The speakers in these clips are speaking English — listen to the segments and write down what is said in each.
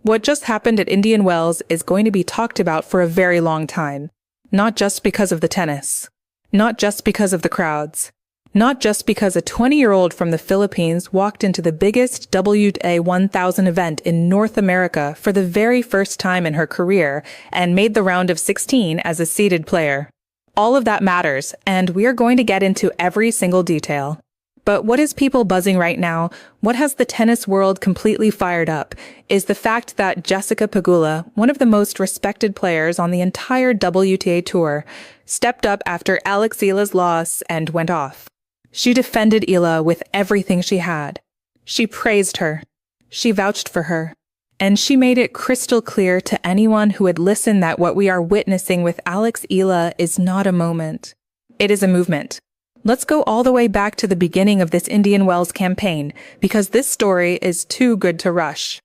What just happened at Indian Wells is going to be talked about for a very long time. Not just because of the tennis. Not just because of the crowds. Not just because a 20-year-old from the Philippines walked into the biggest WTA 1000 event in North America for the very first time in her career and made the round of 16 as a seeded player. All of that matters, and we are going to get into every single detail. But what is people buzzing right now, what has the tennis world completely fired up, is the fact that Jessica Pegula, one of the most respected players on the entire WTA tour, stepped up after Eala's loss and went off. She defended Eala with everything she had. She praised her. She vouched for her. And she made it crystal clear to anyone who would listen that what we are witnessing with Eala is not a moment. It is a movement. Let's go all the way back to the beginning of this Indian Wells campaign, because this story is too good to rush.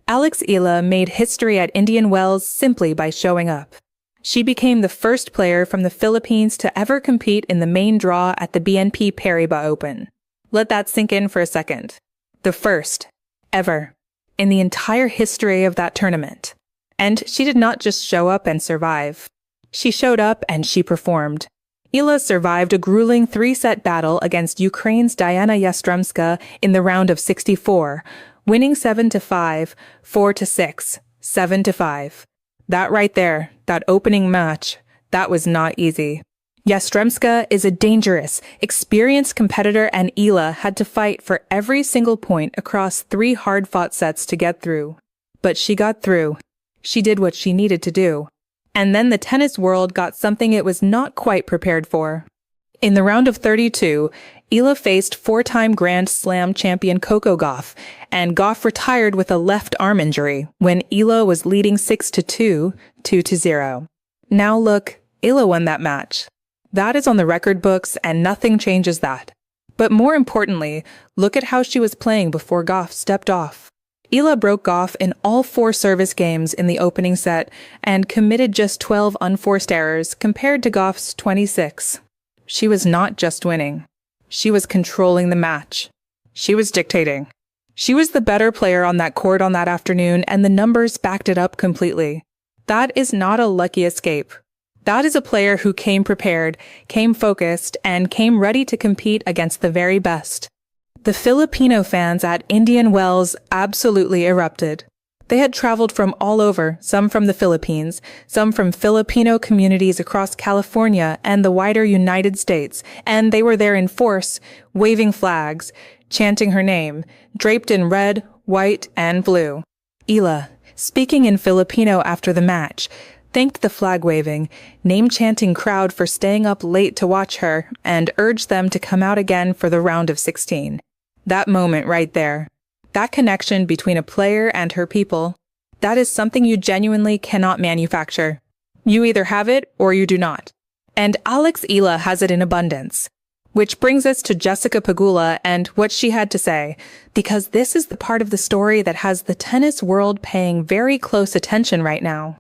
Eala made history at Indian Wells simply by showing up. She became the first player from the Philippines to ever compete in the main draw at the BNP Paribas Open. Let that sink in for a second. The first, ever, in the entire history of that tournament. And she did not just show up and survive. She showed up and she performed. Eala survived a grueling 3-set battle against Ukraine's Diana Yastremska in the round of 64, winning 7-5, 4-6, 7-5. That right there, that opening match, that was not easy. Yastremska is a dangerous, experienced competitor, and Eala had to fight for every single point across 3 hard-fought sets to get through. But she got through. She did what she needed to do. And then the tennis world got something it was not quite prepared for. In the round of 32, Eala faced 4-time Grand Slam champion Coco Gauff, and Gauff retired with a left arm injury when Eala was leading 6-2, 2-0. Now look, Eala won that match. That is on the record books, and nothing changes that. But more importantly, look at how she was playing before Gauff stepped off. Eala broke Gauff in all 4 service games in the opening set and committed just 12 unforced errors compared to Gauff's 26. She was not just winning. She was controlling the match. She was dictating. She was the better player on that court on that afternoon, and the numbers backed it up completely. That is not a lucky escape. That is a player who came prepared, came focused, and came ready to compete against the very best. The Filipino fans at Indian Wells absolutely erupted. They had traveled from all over, some from the Philippines, some from Filipino communities across California and the wider United States, and they were there in force, waving flags, chanting her name, draped in red, white, and blue. Eala, speaking in Filipino after the match, thanked the flag-waving, name-chanting crowd for staying up late to watch her, and urged them to come out again for the round of 16. That moment right there, that connection between a player and her people, that is something you genuinely cannot manufacture. You either have it or you do not. And Eala has it in abundance. Which brings us to Jessica Pegula and what she had to say, because this is the part of the story that has the tennis world paying very close attention right now.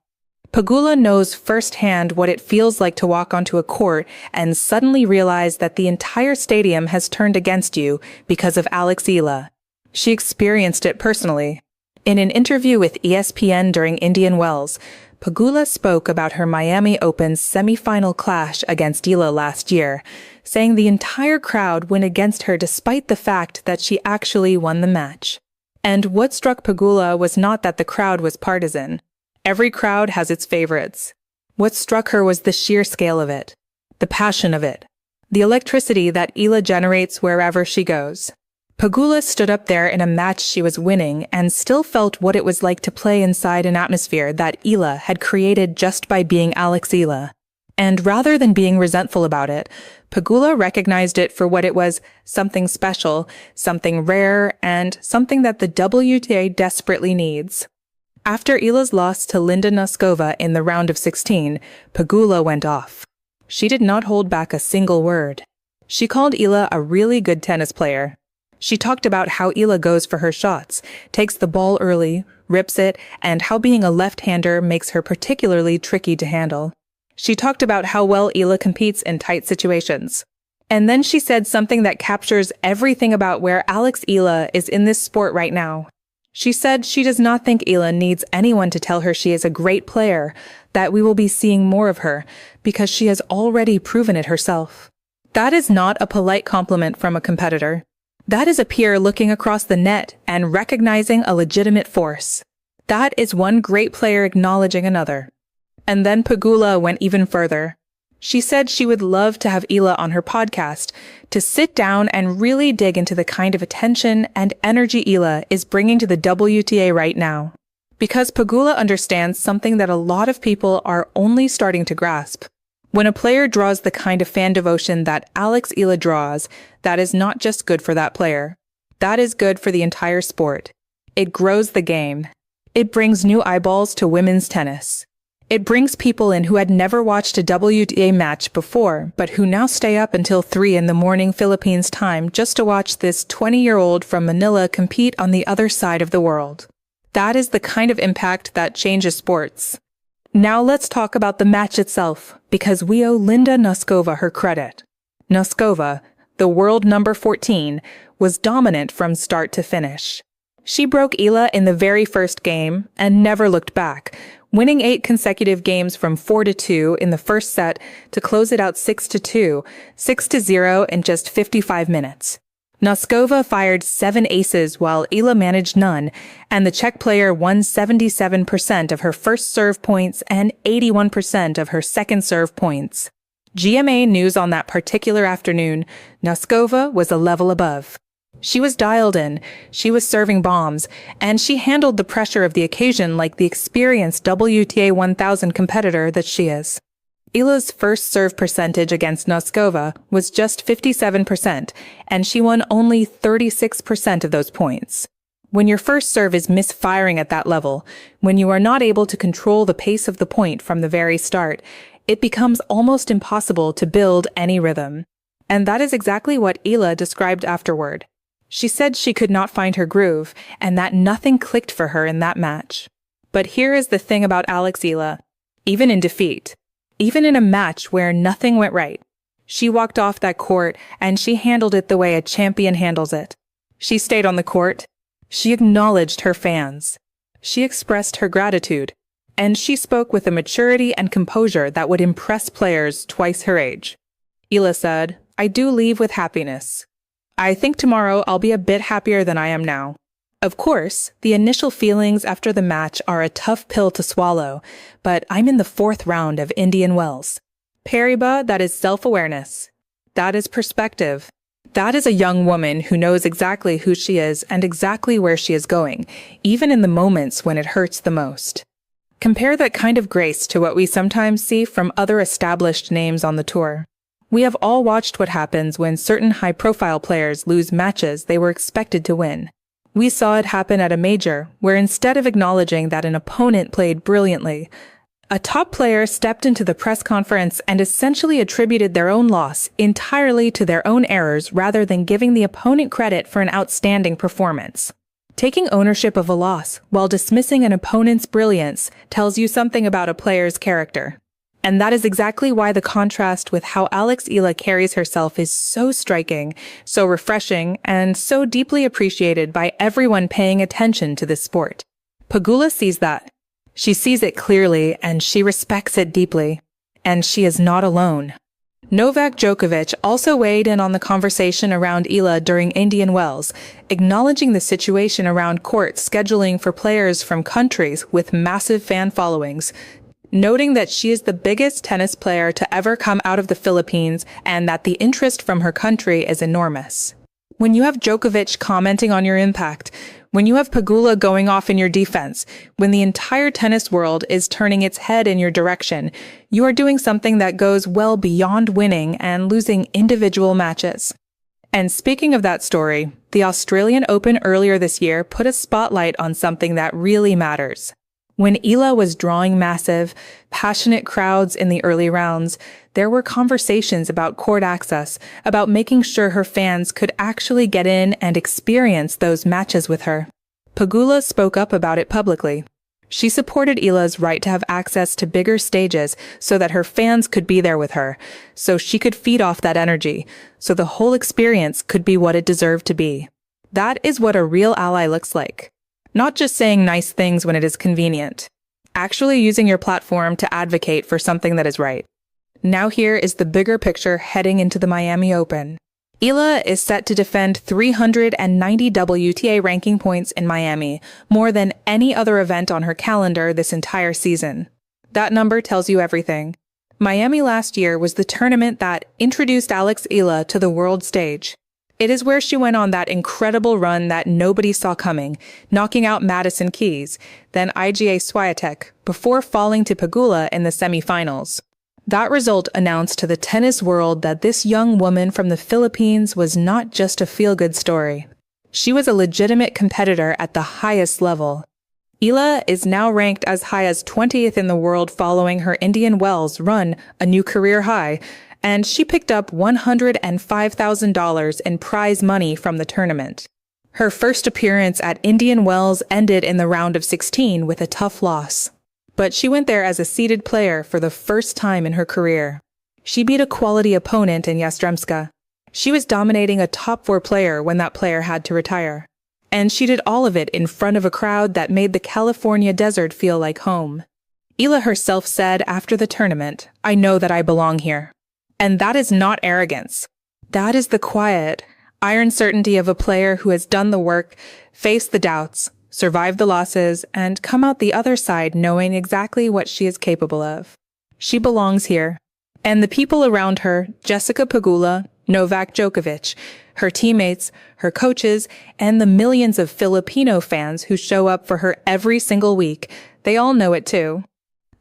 Pegula knows firsthand what it feels like to walk onto a court and suddenly realize that the entire stadium has turned against you because of Eala. She experienced it personally. In an interview with ESPN during Indian Wells, Pegula spoke about her Miami Open semifinal clash against Eala last year, saying the entire crowd went against her despite the fact that she actually won the match. And what struck Pegula was not that the crowd was partisan. Every crowd has its favorites. What struck her was the sheer scale of it, the passion of it, the electricity that Eala generates wherever she goes. Pegula stood up there in a match she was winning and still felt what it was like to play inside an atmosphere that Eala had created just by being Eala. And rather than being resentful about it, Pegula recognized it for what it was, something special, something rare, and something that the WTA desperately needs. After Eala's loss to Linda Noskova in the round of 16, Pegula went off. She did not hold back a single word. She called Eala a really good tennis player. She talked about how Eala goes for her shots, takes the ball early, rips it, and how being a left-hander makes her particularly tricky to handle. She talked about how well Eala competes in tight situations. And then she said something that captures everything about where Eala is in this sport right now. She said she does not think Eala needs anyone to tell her she is a great player, that we will be seeing more of her, because she has already proven it herself. That is not a polite compliment from a competitor. That is a peer looking across the net and recognizing a legitimate force. That is one great player acknowledging another. And then Pegula went even further. She said she would love to have Eala on her podcast, to sit down and really dig into the kind of attention and energy Eala is bringing to the WTA right now. Because Pegula understands something that a lot of people are only starting to grasp. When a player draws the kind of fan devotion that Alex Eala draws, that is not just good for that player. That is good for the entire sport. It grows the game. It brings new eyeballs to women's tennis. It brings people in who had never watched a WTA match before, but who now stay up until 3 a.m. Philippines time just to watch this 20-year-old from Manila compete on the other side of the world. That is the kind of impact that changes sports. Now let's talk about the match itself, because we owe Linda Noskova her credit. Noskova, the world number 14, was dominant from start to finish. She broke Eala in the very first game and never looked back, winning 8 consecutive games from 4-2 in the first set to close it out 6-2, 6-0 in just 55 minutes. Noskova fired 7 aces while Eala managed none, and the Czech player won 77% of her first serve points and 81% of her second serve points. GMA news on that particular afternoon, Noskova was a level above. She was dialed in, she was serving bombs, and she handled the pressure of the occasion like the experienced WTA 1000 competitor that she is. Eala's first serve percentage against Noskova was just 57%, and she won only 36% of those points. When your first serve is misfiring at that level, when you are not able to control the pace of the point from the very start, it becomes almost impossible to build any rhythm. And that is exactly what Eala described afterward. She said she could not find her groove, and that nothing clicked for her in that match. But here is the thing about Alex Eala. Even in defeat, even in a match where nothing went right, she walked off that court and she handled it the way a champion handles it. She stayed on the court. She acknowledged her fans. She expressed her gratitude. And she spoke with a maturity and composure that would impress players twice her age. Eala said, "I do leave with happiness. I think tomorrow I'll be a bit happier than I am now." Of course, the initial feelings after the match are a tough pill to swallow, but I'm in the 4th round of Indian Wells. Paribas, that is self-awareness. That is perspective. That is a young woman who knows exactly who she is and exactly where she is going, even in the moments when it hurts the most. Compare that kind of grace to what we sometimes see from other established names on the tour. We have all watched what happens when certain high-profile players lose matches they were expected to win. We saw it happen at a major, where instead of acknowledging that an opponent played brilliantly, a top player stepped into the press conference and essentially attributed their own loss entirely to their own errors rather than giving the opponent credit for an outstanding performance. Taking ownership of a loss while dismissing an opponent's brilliance tells you something about a player's character. And that is exactly why the contrast with how Alex Eala carries herself is so striking, so refreshing, and so deeply appreciated by everyone paying attention to this sport. Pegula sees that. She sees it clearly, and she respects it deeply. And she is not alone. Novak Djokovic also weighed in on the conversation around Eala during Indian Wells, acknowledging the situation around court scheduling for players from countries with massive fan followings, noting that she is the biggest tennis player to ever come out of the Philippines and that the interest from her country is enormous. When you have Djokovic commenting on your impact, when you have Pegula going off in your defense, when the entire tennis world is turning its head in your direction, you are doing something that goes well beyond winning and losing individual matches. And speaking of that story, the Australian Open earlier this year put a spotlight on something that really matters. When Eala was drawing massive, passionate crowds in the early rounds, there were conversations about court access, about making sure her fans could actually get in and experience those matches with her. Pegula spoke up about it publicly. She supported Eala's right to have access to bigger stages so that her fans could be there with her, so she could feed off that energy, so the whole experience could be what it deserved to be. That is what a real ally looks like. Not just saying nice things when it is convenient. Actually using your platform to advocate for something that is right. Now here is the bigger picture heading into the Miami Open. Eala is set to defend 390 WTA ranking points in Miami, more than any other event on her calendar this entire season. That number tells you everything. Miami last year was the tournament that introduced Alex Eala to the world stage. It is where she went on that incredible run that nobody saw coming, knocking out Madison Keys, then Iga Swiatek, before falling to Pegula in the semifinals. That result announced to the tennis world that this young woman from the Philippines was not just a feel-good story. She was a legitimate competitor at the highest level. Eala is now ranked as high as 20th in the world following her Indian Wells run, a new career high, and she picked up $105,000 in prize money from the tournament. Her first appearance at Indian Wells ended in the round of 16 with a tough loss. But she went there as a seeded player for the first time in her career. She beat a quality opponent in Yastremska. She was dominating a top 4 player when that player had to retire. And she did all of it in front of a crowd that made the California desert feel like home. Eala herself said after the tournament, "I know that I belong here." And that is not arrogance. That is the quiet, iron certainty of a player who has done the work, faced the doubts, survive the losses, and come out the other side knowing exactly what she is capable of. She belongs here. And the people around her, Jessica Pegula, Novak Djokovic, her teammates, her coaches, and the millions of Filipino fans who show up for her every single week, they all know it too.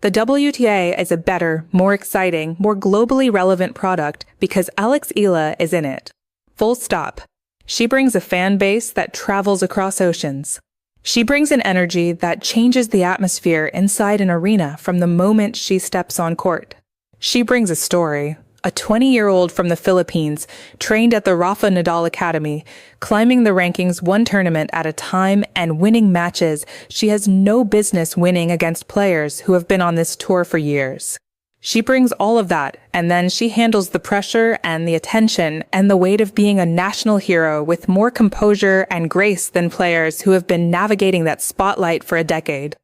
The WTA is a better, more exciting, more globally relevant product because Alex Eala is in it. Full stop. She brings a fan base that travels across oceans. She brings an energy that changes the atmosphere inside an arena from the moment she steps on court. She brings a story. A 20-year-old from the Philippines, trained at the Rafa Nadal Academy, climbing the rankings one tournament at a time and winning matches she has no business winning against players who have been on this tour for years. She brings all of that, and then she handles the pressure and the attention and the weight of being a national hero with more composure and grace than players who have been navigating that spotlight for a decade.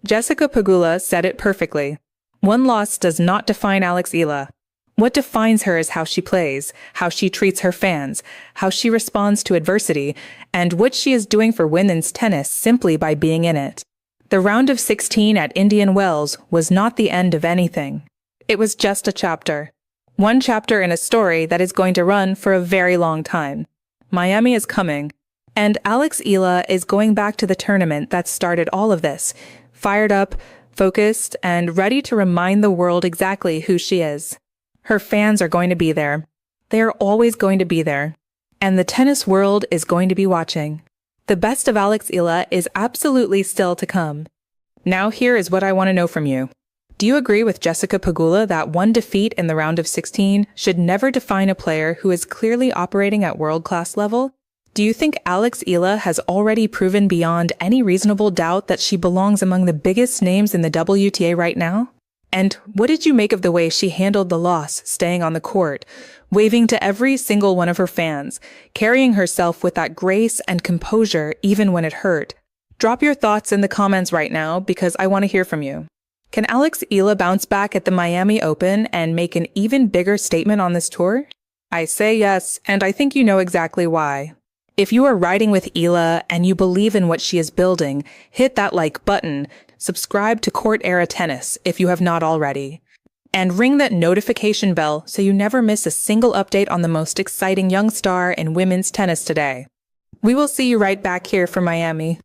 Jessica Pegula said it perfectly. One loss does not define Alex Eala. What defines her is how she plays, how she treats her fans, how she responds to adversity, and what she is doing for women's tennis simply by being in it. The round of 16 at Indian Wells was not the end of anything. It was just a chapter. One chapter in a story that is going to run for a very long time. Miami is coming, and Alex Eala is going back to the tournament that started all of this, fired up, focused, and ready to remind the world exactly who she is. Her fans are going to be there. They are always going to be there. And the tennis world is going to be watching. The best of Alex Eala is absolutely still to come. Now here is what I want to know from you. Do you agree with Jessica Pegula that one defeat in the round of 16 should never define a player who is clearly operating at world-class level? Do you think Alex Eala has already proven beyond any reasonable doubt that she belongs among the biggest names in the WTA right now? And what did you make of the way she handled the loss, staying on the court, waving to every single one of her fans, carrying herself with that grace and composure even when it hurt? Drop your thoughts in the comments right now because I want to hear from you. Can Alex Eala bounce back at the Miami Open and make an even bigger statement on this tour? I say yes, and I think you know exactly why. If you are riding with Eala and you believe in what she is building, hit that like button, subscribe to Court Era Tennis if you have not already, and ring that notification bell so you never miss a single update on the most exciting young star in women's tennis today. We will see you right back here from Miami.